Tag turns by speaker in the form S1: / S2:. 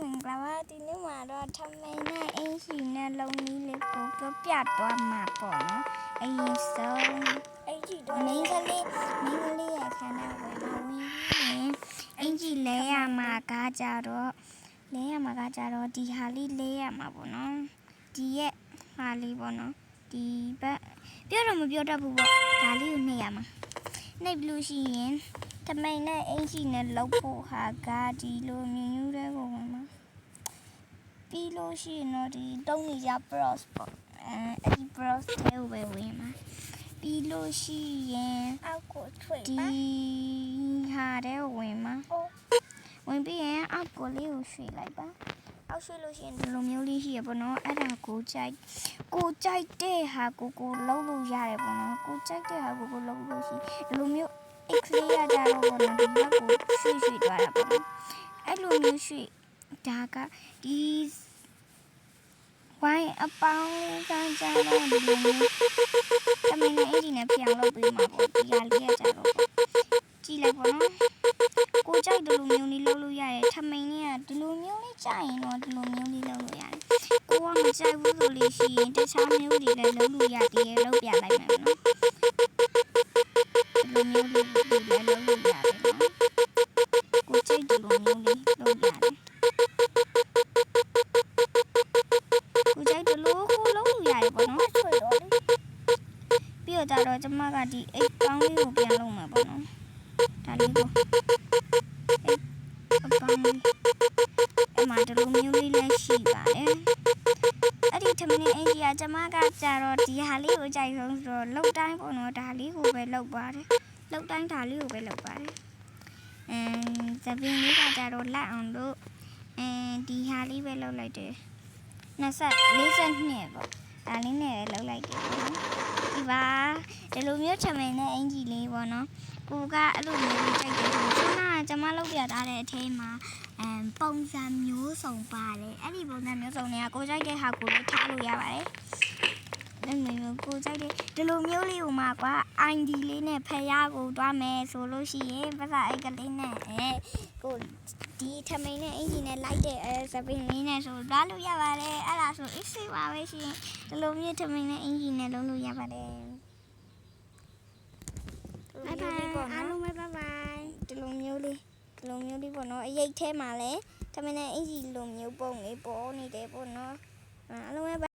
S1: mình là thì nếu mà đó thăm mấy này anh chỉ là lâu ní lấy cô bịa toa mà bỏ nó anh sao anh chỉ mấy cái ly ở khả năng với nó nè anh chỉ lấy mà cá chả đó đi hà ly lấy mà bỏ nó đi hà ly bỏ nó đi ba biết rồi mà biết đâu bỏ hà ly này mà này blue xinทำไมเนี่ยเอ็งจีเนี่ยลบโพหากาดีโลมีอยู่ได้บ่มาပြီးလို့ရှိရင်တော့ဒီတုံးနေကြ brush ပေါ့အဲ့ဒီ brush ထဲကိုပဲဝင်မှာပြီးလို့ရှိရင်အောက်ကိုထွေပါဒီဟာတဲ့ဝင်မှာဝင်ပြီးရင်အောက်ကိုလေးကိုရွှေ့လိုက်ပါအောက်ရွှေ့လို့ရှိရင်ဒီလိုမျိုးလေးရှိရပေါ့နော်အဲ့ဒါကိုကြိုက်တဲ့ဟာကိုလုံးလို့ရတယ်ပေါ့နော်ကိုကြိုက်တဲ့ဟာကိုလုံးလို့ရှိဒီလိုမျိုးX လေးရကြတော့ဘောနော်ဒီဘက်ကိုရွှေ့သွားတာပေါ့နော်အဲ့လိုမျိုးရွှေ့ဒါကဒီဝိုင်းအပေါင်းကကြတော့ဒီလိုမျိုးတမင်းနဲ့အဲ့ဒီနဲ့ပြောင်းလုပ်ပေးမှာပေါ့ဒီဟာလေးရကြတော့ကြည့်လိုက်ပေါ့နော်ကိုကြိုက်ဒီလိုမျိုးလေးလုပ်လို့ရတယ်ထမင်းလေးကဒီလိုမျိုးလေးကြိုက်ရင်တော့ဒီလိုမျိုးလေးလုပ်လို့ရတယ်ကိုကမကြိုက်ဘူးဆိုလို့ရှိရင်တခြားမျိုးတွေလည်းလုပ်လို့ရတယ်လုပ်ပြလိုက်မယ်နော်ဒီလိုမျိုးလေးလုပ်လို့ရတယ်နော်ကိုကြိုက်ဒီလိုမျိုးလေးလုပ်ရတယ်ကိုကြိုက်ဒီလိုကိုလုပ်လို့ရတယ်ပေါ့နော်ဆွဲတော့လေပြီးတော့ကျမကဒီအိတ်ကောင်းလေးကိုပြန်လုပ်မှာပေါ့နော်ဒါလေးကိုအိတ်အပေါင်းအမှဒီလိုမျိုးလေးလည်းရှိပါတယ်အဲ့ဒီထမင်းအင်ဂျီကကျမကကြတော့ဒီဟာလေးကိုကြိုက်ဆုံးဆိုတော့လောက်တိုင်းပေါ့နော်ဒါလေးကိုပဲလုပ်ပါတယ်လောက်တိုင်းဒါလေးကိုပဲလုပ်ပါတယ်သပင်းလေးကကြတော့လက်အောင်လို့ဒီဟာလေးပဲလုပ်လိုက်တယ်42ပေါ့ဒါလေးနဲ့လုပ်လိုက်တယ်ပေါ့နော်ဒီပါဒီလိုမျိုးထမင်းနဲ့အင်ဂျီလေးပေါ့နော်ကိုကအဲ့လိုမျိုးကြိုက်တယ်ဆိုတော့ကျမလုပ်ပြထားတဲ့အထဲမှာပုံစံမျိုးစုံပါတယ်အဲ့ဒီပုံစံမျိုးစုံတွေကကိုကြိုက်တဲ့ဟာကိုလည်းထားလို့ရပါတယ်အဲ့လိုကိုကြိုက်တဲ့ဒီလိုမျိုးလေးကိုမှကွာ ID လေးနဲ့ဖျားကိုတွားမယ်ဆိုလို့ရှိရင်ပတ်စအိတ်ကလေးနဲ့ကိုဒီထမိန်နဲ့အင်ဂျင်နဲ့လိုက်တဲ့စပင်းလေးနဲ့ဆိုတွားလို့ရပါတယ်အဲ့ဒါဆို easy ပါပဲရှင်ဒီလိုမျိုးထမိန်နဲ့အင်ဂျင်နဲ့လုံးလို့ရပါတယ်အားလုံးပဲbye byeဒီလိုမျိုးလေးပေါ့နော်အရိတ်ထဲမှာလဲထမိန်နဲ့အင်ဂျင်လိုမျိုးပုံလေးပေါ်နေတယ်ပေါ့နော်အားလုံးပဲ